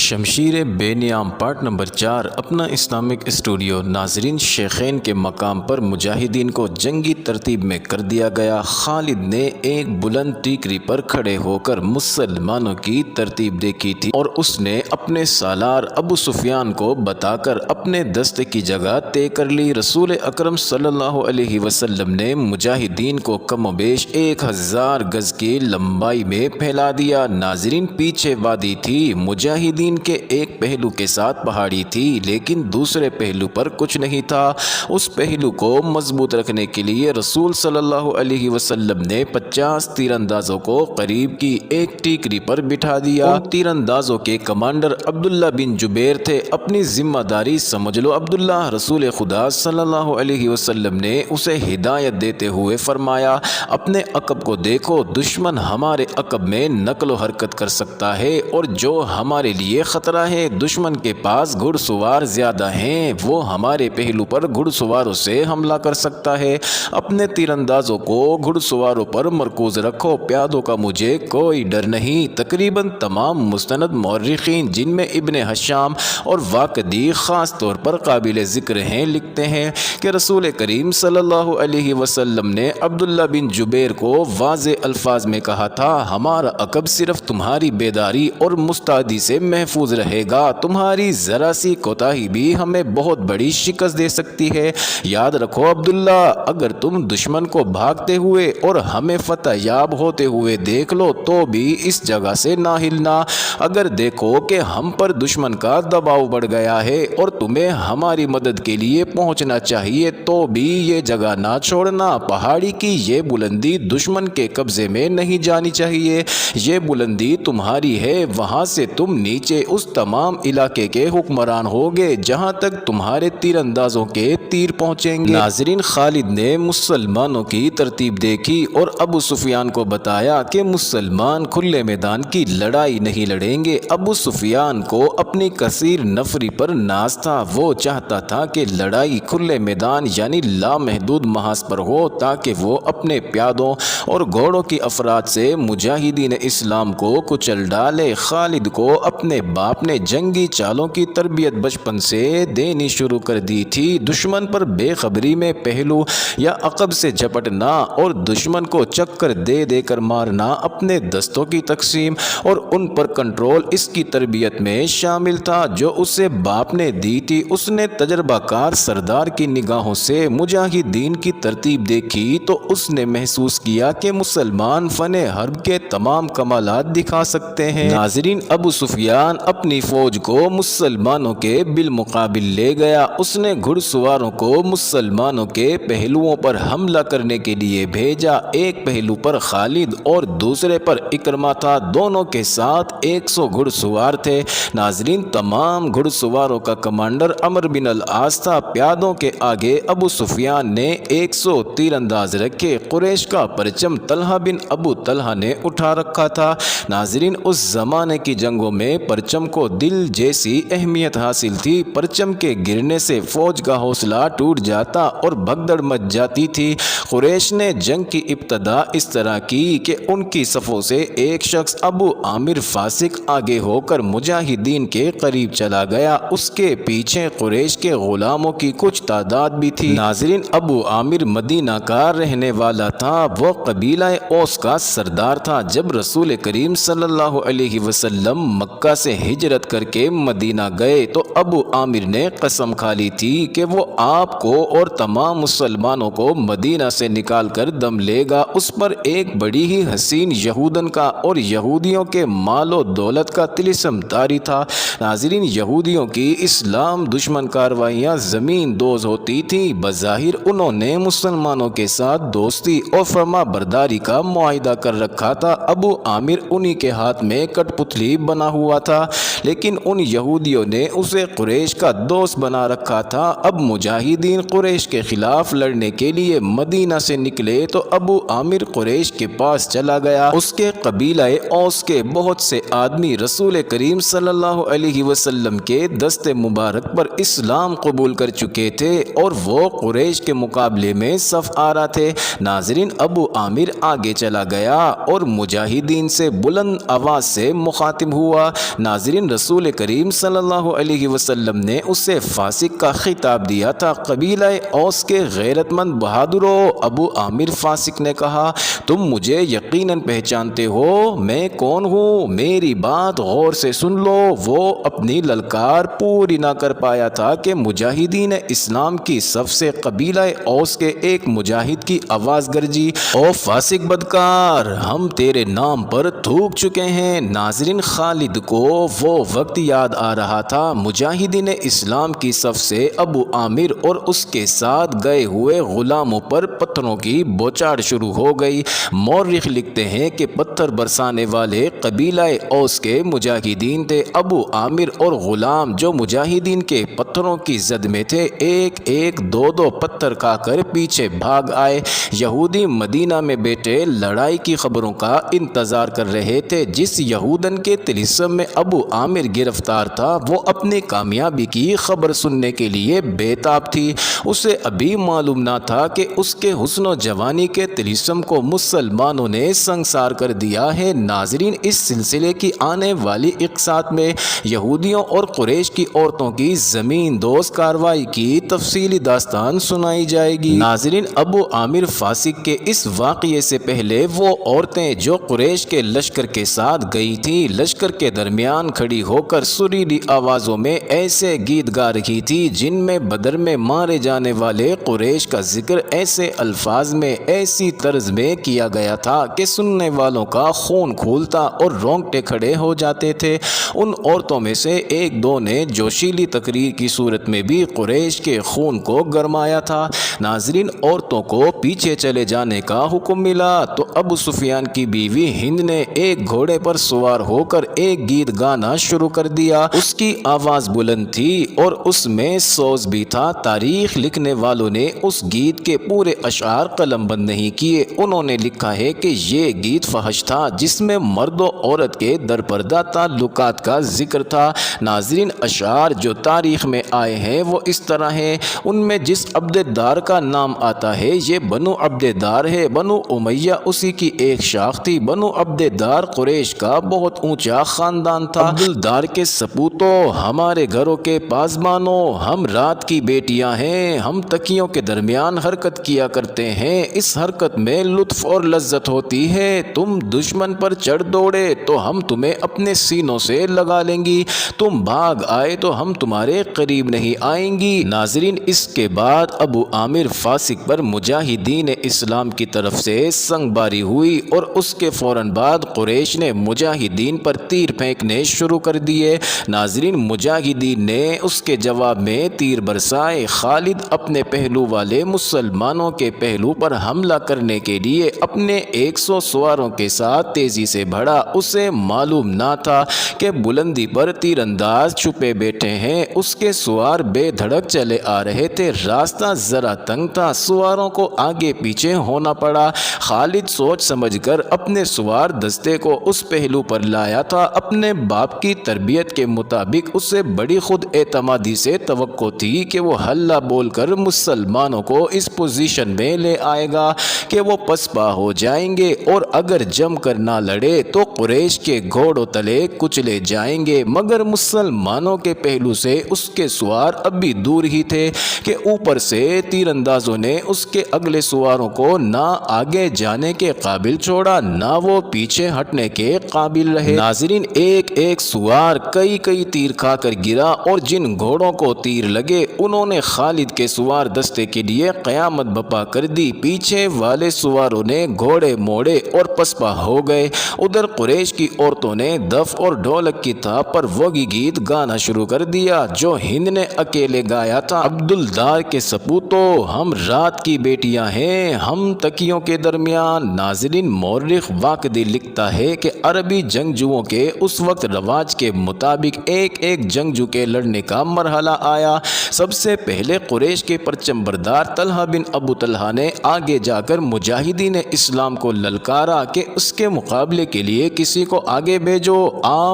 شمشیر بے نیام part number 4 اپنا Islamic studio. ناظرین، شیخین کے مقام پر مجاہدین کو جنگی ترتیب میں کر دیا گیا۔ خالد نے ایک بلند ٹیکری پر کھڑے ہو کر مسلمانوں کی ترتیب دیکھی تھی اور اس نے اپنے سالار ابو سفیان کو بتا کر اپنے دستے کی جگہ طے کر لی۔ رسول اکرم صلی اللہ علیہ وسلم نے مجاہدین کو کم و بیش 1000 گز کی لمبائی میں پھیلا دیا۔ ناظرین، پیچھے وادی تھی، مجاہدین کے ایک پہلو کے ساتھ پہاڑی تھی، لیکن دوسرے پہلو پر کچھ نہیں تھا۔ اس پہلو کو مضبوط رکھنے کے لیے رسول صلی اللہ علیہ وسلم نے 50 تیر اندازوں کو قریب کی ایک ٹیکری پر بٹھا دیا۔ ان تیر اندازوں کے کمانڈر عبداللہ بن جبیر تھے۔ اپنی ذمہ داری سمجھ لو عبداللہ، رسول خدا صلی اللہ علیہ وسلم نے اسے ہدایت دیتے ہوئے فرمایا، اپنے عقب کو دیکھو، دشمن ہمارے عقب میں نقل و حرکت کر سکتا ہے اور جو ہمارے لیے خطرہ ہے، دشمن کے پاس گھڑ سوار زیادہ ہیں، وہ ہمارے پہلو پر گھڑ سواروں سے حملہ کر سکتا ہے۔ اپنے تیر اندازوں کو گھڑ سواروں پر مرکوز رکھو، پیادوں کا مجھے کوئی ڈر نہیں۔ تقریباً تمام مستند مورخین، جن میں ابن ہشام اور واقدی خاص طور پر قابل ذکر ہیں، لکھتے ہیں کہ رسول کریم صلی اللہ علیہ وسلم نے عبداللہ بن جبیر کو واضح الفاظ میں کہا تھا، ہمارا عقب صرف تمہاری بیداری اور مستعدی سے محفوظ رہے گا، تمہاری ذرا سی کوتاہی بھی ہمیں بہت بڑی شکست دے سکتی ہے۔ یاد رکھو عبداللہ، اگر تم دشمن کو بھاگتے ہوئے اور ہمیں فتح یاب ہوتے ہوئے دیکھ لو تو بھی اس جگہ سے نہ ہلنا۔ اگر دیکھو کہ ہم پر دشمن کا دباؤ بڑھ گیا ہے اور تمہیں ہماری مدد کے لیے پہنچنا چاہیے تو بھی یہ جگہ نہ چھوڑنا۔ پہاڑی کی یہ بلندی دشمن کے قبضے میں نہیں جانی چاہیے، یہ بلندی تمہاری ہے، وہاں سے تم نیچے اس تمام علاقے کے حکمران ہوگے جہاں تک تمہارے تیر اندازوں کے تیر پہنچیں گے۔ ناظرین، خالد نے مسلمانوں کی ترتیب دیکھی اور ابو سفیان کو بتایا کہ مسلمان کھلے میدان کی لڑائی نہیں لڑیں گے۔ ابو سفیان کو اپنی کثیر نفری پر ناز تھا، وہ چاہتا تھا کہ لڑائی کھلے میدان یعنی لامحدود محاذ پر ہو تاکہ وہ اپنے پیادوں اور گھوڑوں کی افراد سے مجاہدین اسلام کو کچل ڈالے۔ خالد کو اپنے باپ نے جنگی چالوں کی تربیت بچپن سے دینی شروع کر دی تھی۔ دشمن پر بے خبری میں پہلو یا عقب سے جھپٹنا اور دشمن کو چکر دے دے کر مارنا، اپنے دستوں کی تقسیم اور ان پر کنٹرول اس کی تربیت میں شامل تھا جو اسے باپ نے دی تھی۔ اس نے تجربہ کار سردار کی نگاہوں سے مجاہدین کی ترتیب دیکھی تو اس نے محسوس کیا کہ مسلمان فن حرب کے تمام کمالات دکھا سکتے ہیں۔ ناظرین، ابو سفیان اپنی فوج کو مسلمانوں کے بالمقابل لے گیا۔ اس نے گھڑ سواروں کو مسلمانوں کے پہلوؤں پر حملہ کرنے کے لیے بھیجا۔ ایک پہلو پر خالد اور دوسرے پر اکرمہ تھا، دونوں کے ساتھ 100 گھڑ سوار تھے۔ ناظرین، تمام گھڑ سواروں کا کمانڈر عمرو بن العاص تھا۔ پیادوں کے آگے ابو سفیان نے 100 تیر انداز رکھے۔ قریش کا پرچم طلحہ بن ابو طلحہ نے اٹھا رکھا تھا۔ ناظرین، اس زمانے کی جنگوں میں پرچم کو دل جیسی اہمیت حاصل تھی۔ پرچم کے گرنے سے فوج کا حوصلہ ٹوٹ جاتا اور بھگدڑ مچ جاتی تھی۔ قریش نے جنگ کی ابتدا اس طرح کی کہ ان کی صفوں سے ایک شخص ابو عامر فاسق آگے ہو کر مجاہدین کے قریب چلا گیا، اس کے پیچھے قریش کے غلاموں کی کچھ تعداد بھی تھی۔ ناظرین، ابو عامر مدینہ کا رہنے والا تھا، وہ قبیلہ اوس کا سردار تھا۔ جب رسول کریم صلی اللہ علیہ وسلم مکہ سے ہجرت کر کے مدینہ گئے تو ابو عامر نے قسم کھا لی تھی کہ وہ آپ کو اور تمام مسلمانوں کو مدینہ سے نکال کر دم لے گا۔ اس پر ایک بڑی ہی حسین یہودن کا اور یہودیوں کے مال و دولت کا طلسم طاری تھا۔ ناظرین، یہودیوں کی اسلام دشمن کاروائیاں زمین دوز ہوتی تھیں۔ بظاہر انہوں نے مسلمانوں کے ساتھ دوستی اور فرما برداری کا معاہدہ کر رکھا تھا۔ ابو عامر انہی کے ہاتھ میں کٹ پتلی بنا ہوا تھا، لیکن ان یہودیوں نے اسے قریش کا دوست بنا رکھا تھا۔ اب مجاہدین قریش کے خلاف لڑنے کے لیے مدینہ سے نکلے تو ابو عامر قریش کے پاس چلا گیا۔ اس کے قبیلہ اوس کے بہت سے آدمی رسول کریم صلی اللہ علیہ وسلم کے دست مبارک پر اسلام قبول کر چکے تھے اور وہ قریش کے مقابلے میں صف آرا تھے۔ ناظرین، ابو عامر آگے چلا گیا اور مجاہدین سے بلند آواز سے مخاطب ہوا۔ ناظرین، لیکن رسول کریم صلی اللہ علیہ وسلم نے اسے فاسق کا خطاب دیا تھا۔ قبیلہ اوس کے غیرت مند بہادروں، ابو عامر فاسق نے کہا، تم مجھے یقیناً پہچانتے ہو میں کون ہوں، میری بات غور سے سن لو۔ وہ اپنی للکار پوری نہ کر پایا تھا کہ مجاہدین اسلام کی صف سے قبیلہ اوس کے ایک مجاہد کی آواز گرجی، او فاسق بدکار، ہم تیرے نام پر تھوک چکے ہیں۔ ناظرین، خالد کو وہ وقت یاد آ رہا تھا۔ مجاہدین اسلام کی صف سے ابو عامر اور اس کے ساتھ گئے ہوئے غلاموں پر پتھروں کی بوچھاڑ شروع ہو گئی۔ مورخ لکھتے ہیں کہ پتھر برسانے والے قبیلہ اوس کے مجاہدین تھے۔ ابو عامر اور غلام جو مجاہدین کے پتھروں کی زد میں تھے، ایک ایک دو دو پتھر کھا کر پیچھے بھاگ آئے۔ یہودی مدینہ میں بیٹھے لڑائی کی خبروں کا انتظار کر رہے تھے۔ جس یہودن کے طلسم میں ابو عامر گرفتار تھا، وہ اپنی کامیابی کی خبر سننے کے لیے بے تاب تھی۔ اسے ابھی معلوم نہ تھا کہ اس کے حسن و جوانی کے طلسم کو مسلمانوں نے سنگسار کر دیا ہے۔ ناظرین، اس سلسلے کی آنے والی اقساط میں یہودیوں اور قریش کی عورتوں کی زمین دوز کارروائی کی تفصیلی داستان سنائی جائے گی۔ ناظرین، ابو عامر فاسق کے اس واقعے سے پہلے وہ عورتیں جو قریش کے لشکر کے ساتھ گئی تھیں، لشکر کے درمیان کھڑی ہو کر سریلی آوازوں میں ایسے گیت گا رہی تھی جن میں بدر میں مارے جانے والے قریش کا ذکر ایسے الفاظ میں، ایسی طرز میں کیا گیا تھا کہ سننے والوں کا خون کھولتا اور رونگٹے کھڑے ہو جاتے تھے۔ ان عورتوں میں سے ایک دو نے جوشیلی تقریر کی صورت میں بھی قریش کے خون کو گرمایا تھا۔ ناظرین، عورتوں کو پیچھے چلے جانے کا حکم ملا تو ابو سفیان کی بیوی ہند نے ایک گھوڑے پر سوار ہو کر ایک گیت گانا شروع کر دیا۔ اس کی آواز بلند تھی اور اس میں سوز بھی تھا۔ تاریخ لکھنے والوں نے اس گیت کے پورے اشعار قلم بند نہیں کیے۔ انہوں نے لکھا ہے کہ یہ گیت فحش تھا جس میں مرد و عورت کے درپردہ تعلقات کا ذکر تھا۔ ناظرین، اشعار جو تاریخ میں آئے ہیں وہ اس طرح ہیں۔ ان میں جس عبدالدار کا نام آتا ہے یہ بنو عبدالدار ہے۔ بنو امیہ اسی کی ایک شاخ تھی۔ بنو عبدالدار قریش کا بہت اونچا خاندان تھا۔ عبدالدار کے سپوتوں، ہمارے گھروں کے پاسبانوں، ہم رات کی بیٹیاں ہیں، ہم تکیوں کے درمیان حرکت کیا کرتے ہیں، اس حرکت میں لطف اور لذت ہوتی ہے۔ تم دشمن پر چڑھ دوڑے تو ہم تمہیں اپنے سینوں سے لگا لیں گی، تم بھاگ آئے تو ہم تمہارے قریب نہیں آئیں گی۔ ناظرین، اس کے بعد ابو عامر فاسق پر مجاہدین اسلام کی طرف سے سنگ باری ہوئی اور اس کے فوراً بعد قریش نے مجاہدین پر تیر پھینکنے شروع کر دیے۔ ناظرین، مجاہدین نے اس کے جواب میں تیر برسائے۔ خالد اپنے پہلو والے مسلمانوں کے پہلو پر حملہ کرنے کے لیے اپنے 100 سواروں کے ساتھ تیزی سے بڑھا۔ اسے معلوم نہ تھا کہ بلندی پر تیر انداز چھپے بیٹھے ہیں۔ اس کے سوار بے دھڑک چلے آ رہے تھے۔ راستہ ذرا تنگ تھا، سواروں کو آگے پیچھے ہونا پڑا۔ خالد سوچ سمجھ کر اپنے سوار دستے کو اس پہلو پر لایا تھا۔ اپنے باپ کی تربیت کے مطابق اسے بڑی خود اعتمادی سے توقع تھی کہ وہ ہلہ بول کر مسلمانوں کو اس پوزیشن میں لے آئے گا کہ وہ پسپا ہو جائیں گے اور اگر جم کر نہ لڑے تو قریش کے گھوڑوں تلے کچلے جائیں گے۔ مگر مسلمانوں کے پہلو سے اس کے سوار اب بھی دور ہی تھے کہ اوپر سے تیر اندازوں نے اس کے اگلے سواروں کو نہ آگے جانے کے قابل چھوڑا نہ وہ پیچھے ہٹنے کے قابل رہے۔ ناظرین، ایک ایک سوار کئی کئی تیر کھا کر گرا اور جن گھوڑوں کو تیر لگے انہوں نے خالد کے سوار دستے کے لیے قیامت بپا کر دی۔ پیچھے والے سواروں نے گھوڑے موڑے اور پسپا ہو گئے۔ ادھر قریش کی عورتوں نے دف اور ڈھولک کی تھاپ پر وہی گیت گانا شروع کر دیا جو ہند نے اکیلے گایا تھا۔ عبدالدار کے سپوتوں، ہم رات کی بیٹیاں ہیں، ہم تکیوں کے درمیان۔ ناظرین، مورخ واقعی لکھتا ہے کہ عربی جنگجوؤں کے اس وقت رواج کے مطابق ایک ایک جنگجو کے لڑنے کا مرحلہ آیا۔ سب سے پہلے قریش کے پرچم بردار طلحہ بن ابو طلحہ نے آگے جا کر مجاہدین اسلام کو للکارا کہ اس کے مقابلے کے لیے کسی کو آگے بھیجو۔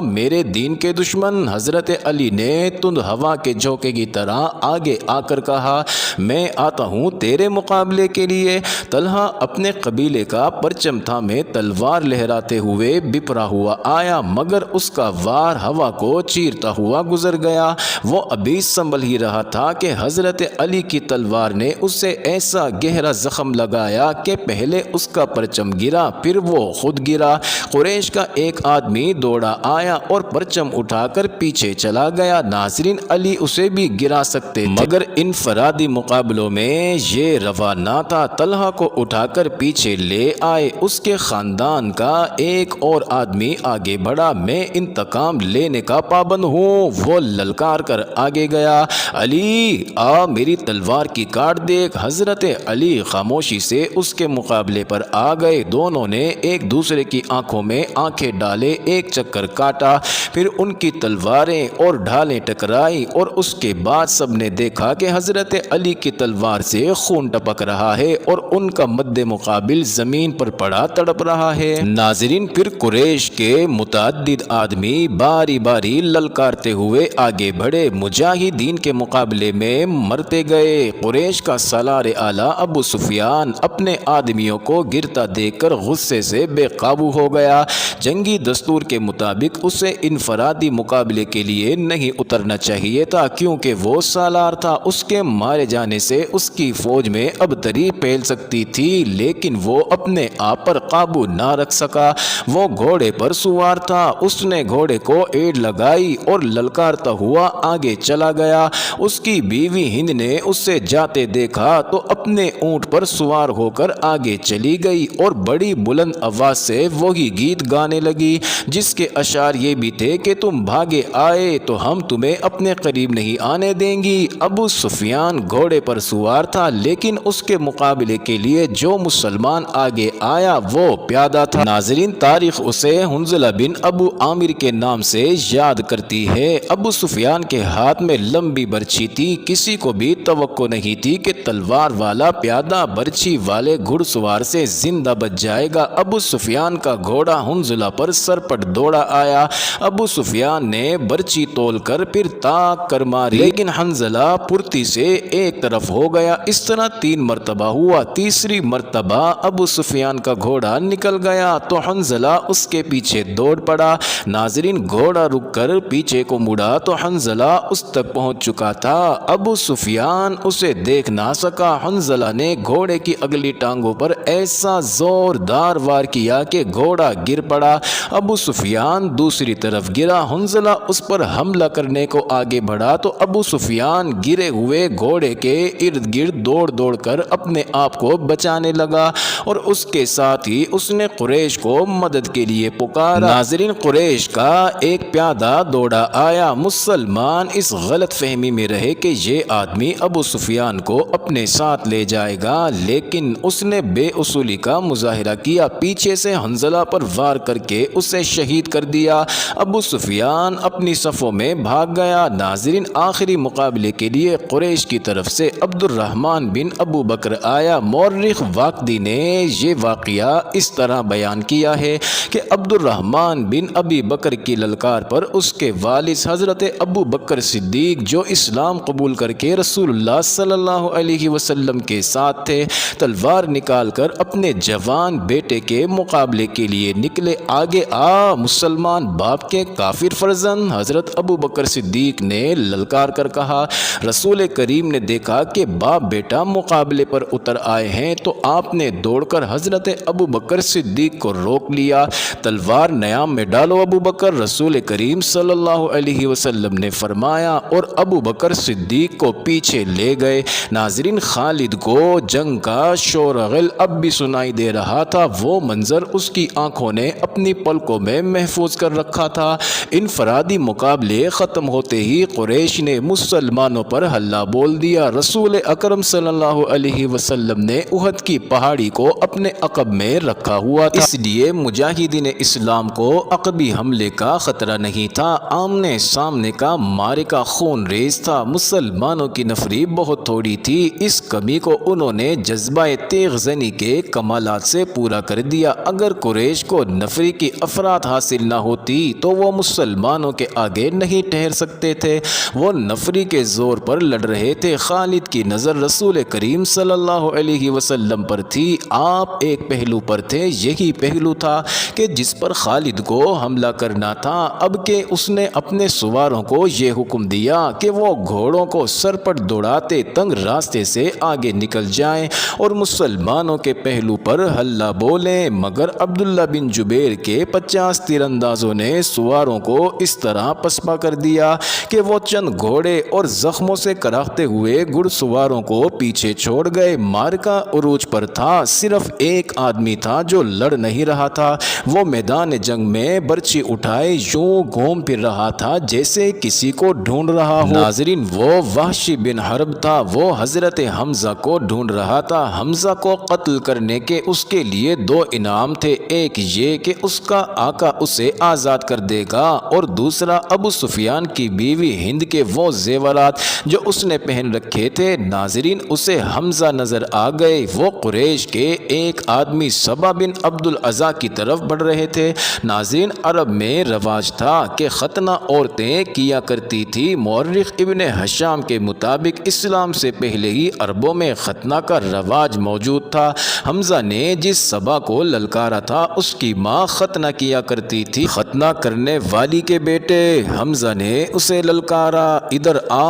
میرے دین کے دشمن حضرت علی نے تند ہوا کے جھونکے کی طرح آگے آ کر کہا، میں آتا ہوں تیرے مقابلے کے لیے۔ طلحہ اپنے قبیلے کا پرچم تھامے تلوار لہراتے ہوئے بپرا ہوا آیا، مگر اس کا وار تلوار ہوا کو چیرتا ہوا گزر گیا۔ وہ ابھی سنبھل ہی رہا تھا کہ حضرت علی کی تلوار نے اسے ایسا گہرا زخم لگایا کہ پہلے اس کا پرچم گرا، پھر وہ خود گرا۔ قریش کا ایک آدمی دوڑا آیا اور پرچم اٹھا کر پیچھے چلا گیا۔ ناظرین، علی اسے بھی گرا سکتے تھے مگر انفرادی مقابلوں میں یہ روا نہ تھا۔ طلحہ کو اٹھا کر پیچھے لے آئے۔ اس کے خاندان کا ایک اور آدمی آگے بڑھا، میں انتقام لینے کا پابند ہوں۔ وہ للکار کر آگے گیا، علی آ میری تلوار کی کاٹ دیکھ۔ حضرت علی خاموشی سے اس کے مقابلے پر آ گئے۔ دونوں نے ایک دوسرے کی آنکھوں میں آنکھیں ڈالے، ایک چکر کاٹا، پھر ان کی تلواریں اور ڈھالیں ٹکرائی اور اس کے بعد سب نے دیکھا کہ حضرت علی کی تلوار سے خون ٹپک رہا ہے اور ان کا مد مقابل زمین پر پڑا تڑپ رہا ہے۔ ناظرین، پھر قریش کے متعدد آدمی باری باری للکارتے ہوئے آگے بڑھے، مجاہدین کے مقابلے میں مرتے گئے۔ قریش کا سالار اعلیٰ ابو سفیان اپنے آدمیوں کو گرتا دیکھ کر غصے سے بے قابو ہو گیا۔ جنگی دستور کے مطابق اسے انفرادی مقابلے کے لیے نہیں اترنا چاہیے تھا کیونکہ وہ سالار تھا۔ اس کے مارے جانے سے اس کی فوج میں ابتری پھیل سکتی تھی، لیکن وہ اپنے آپ پر قابو نہ رکھ سکا۔ وہ گھوڑے پر سوار تھا، اس نے گھوڑے کو ایڑ لگائی اور للکارتا ہوا آگے چلا گیا۔ اس کی بیوی ہند نے اسے جاتے دیکھا تو اپنے اونٹ پر سوار ہو کر آگے چلی گئی اور بڑی بلند آواز سے وہی گیت گانے لگی جس کے اشعار یہ بھی تھے کہ تم بھاگے آئے تو ہم تمہیں اپنے قریب نہیں آنے دیں گی۔ ابو سفیان گھوڑے پر سوار تھا، لیکن اس کے مقابلے کے لیے جو مسلمان آگے آیا وہ پیادہ تھا۔ ناظرین، تاریخ اسے حنظلہ بن ابو عامر کے نام سے یاد کرتی ہے۔ ابو سفیان کے ہاتھ میں لمبی برچھی تھی، کسی کو بھی توقع نہیں تھی کہ تلوار والا پیادہ برچھی والے گھڑ سوار سے زندہ بچ جائے گا۔ ابو سفیان کا گھوڑا حنظلہ پر سرپٹ دوڑا آیا۔ ابو سفیان نے برچھی تول کر پھر تاک کر ماری، لیکن حنظلہ پھرتی سے ایک طرف ہو گیا۔ اس طرح 3 مرتبہ ہوا۔ تیسری مرتبہ ابو سفیان کا گھوڑا نکل گیا تو حنظلہ اس کے پیچھے دوڑ پڑا۔ ناظرین، گھوڑا رک کر پیچھے کو مڑا تو حنظلہ اس تک پہنچ چکا تھا۔ ابو سفیان اسے دیکھ نہ سکا۔ حنظلہ نے گھوڑے کی اگلی ٹانگوں پر ایسا زوردار وار کیا کہ گھوڑا گر پڑا۔ ابو سفیان دوسری طرف گرا۔ حنظلہ اس پر حملہ کرنے کو آگے بڑھا تو ابو سفیان گرے ہوئے گھوڑے کے ارد گرد دوڑ دوڑ کر اپنے آپ کو بچانے لگا اور اس کے ساتھ ہی اس نے قریش کو مدد کے لیے پکارا۔ ناظرین، قریش کا ایک پیادہ دوڑا آیا۔ مسلمان اس غلط فہمی میں رہے کہ یہ آدمی ابو سفیان کو اپنے ساتھ لے جائے گا، لیکن اس نے بے اصولی کا مظاہرہ کیا، پیچھے سے حنظلہ پر وار کر کے اسے شہید کر دیا۔ ابو سفیان اپنی صفوں میں بھاگ گیا۔ ناظرین، آخری مقابلے کے لیے قریش کی طرف سے عبد الرحمن بن ابو بکر آیا۔ مورخ واقدی نے یہ واقعہ اس طرح بیان کیا ہے کہ عبد الرحمن بن ابی بکر کی للکار پر اس کے والد حضرت ابو بکر صدیق، جو اسلام قبول کر کے رسول اللہ صلی اللہ علیہ وسلم کے ساتھ تھے، تلوار نکال کر اپنے جوان بیٹے کے مقابلے کے لیے نکلے۔ آگے آ مسلمان باپ کے کافر فرزند، حضرت ابو بکر صدیق نے للکار کر کہا۔ رسول کریم نے دیکھا کہ باپ بیٹا مقابلے پر اتر آئے ہیں تو آپ نے دوڑ کر حضرت ابو بکر صدیق کو روک لیا۔ تلوار نیام میں ڈالو ابو بکر، رسول کریم صلی اللہ علیہ وسلم نے فرمایا، اور ابو بکر صدیق کو پیچھے لے گئے۔ ناظرین، خالد کو جنگ کا شورغل اب بھی سنائی دے رہا تھا۔ وہ منظر اس کی آنکھوں نے اپنی پلکوں میں محفوظ کر رکھا تھا۔ انفرادی مقابلے ختم ہوتے ہی قریش نے مسلمانوں پر حلہ بول دیا۔ رسول اکرم صلی اللہ علیہ وسلم نے احد کی پہاڑی کو اپنے عقب میں رکھا ہوا تھا، اس لیے مجاہدین اسلام کو عقبی حملے کا خطرہ نہیں تھا۔ آمنے سامنے کا معرکہ خون ریز تھا۔ مسلمانوں کی نفری بہت تھوڑی تھی، اس کمی کو انہوں نے جذبہ تیغ زنی کے کمالات سے پورا کر دیا۔ اگر قریش کو نفری کی افراد حاصل نہ ہوتی تو وہ مسلمانوں کے آگے نہیں ٹھہر سکتے تھے۔ وہ نفری کے زور پر لڑ رہے تھے۔ خالد کی نظر رسول کریم صلی اللہ علیہ وسلم پر تھی۔ آپ ایک پہلو پر تھے، یہی پہلو تھا کہ جس پر خالد کو حملہ کرنا تھا۔ اب کہ اس نے اپنے سواروں کو یہ حکم دیا کہ وہ گھوڑوں کو سرپٹ دوڑاتے تنگ راستے سے آگے نکل جائیں اور مسلمانوں کے پہلو پر ہلہ بولیں، مگر عبداللہ بن جبیر کے 50 تیر اندازوں نے سواروں کو اس طرح پسپا کر دیا کہ وہ چند گھوڑے اور زخموں سے کراہتے ہوئے گھڑ سواروں کو پیچھے چھوڑ گئے۔ مارکا عروج پر تھا، صرف ایک آدمی تھا جو لڑ نہیں رہا تھا، وہ میدان جنگ میں برچی اٹھائے یوں گھوم پھر رہا تھا جیسے کسی کو ڈھونڈ رہا ہو۔ ناظرین، وہ وحشی بن حرب تھا، وہ حضرت حمزہ کو ڈھونڈ رہا تھا۔ حمزہ کو قتل کرنے کے اس کے لیے 2 انعام تھے، ایک یہ کہ اس کا آقا اسے آزاد کر دے گا اور دوسرا ابو سفیان کی بیوی ہند کے وہ زیورات جو اس نے پہن رکھے تھے۔ ناظرین، اسے حمزہ نظر آ گئے، وہ قریش کے ایک آدمی سبا بن عبد العزا کی طرف بڑھ رہے تھے۔ ناظرین، عرب میں رواج تھا کہ ختنہ عورتیں کیا کرتی تھی۔ مورخ ابن ہشام کے مطابق اسلام سے پہلے ہی عربوں میں ختنہ کا رواج موجود تھا۔ حمزہ نے جس سبا کو للکارا تھا اس کی ماں ختنہ کیا کرتی تھی۔ ختنہ کرنے والی کے بیٹے حمزہ نے اسے للکارا، ادھر آ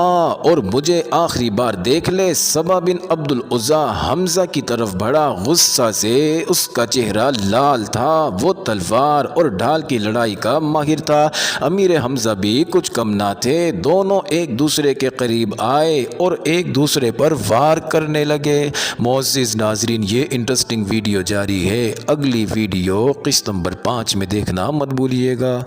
اور مجھے آخری بار دیکھ لے۔ سبا بن عبد العزا حمزہ کی طرف بڑھا، غصہ سے اس کا چہرہ لال تھا، وہ تلوار اور ڈھال کی لڑائی کا ماہر تھا۔ امیر حمزہ بھی کچھ کم نہ تھے، دونوں ایک دوسرے کے قریب آئے اور ایک دوسرے پر وار کرنے لگے۔ معزز ناظرین، یہ انٹرسٹنگ ویڈیو جاری ہے، اگلی ویڈیو قسط نمبر 5 میں دیکھنا مت بھولیے گا۔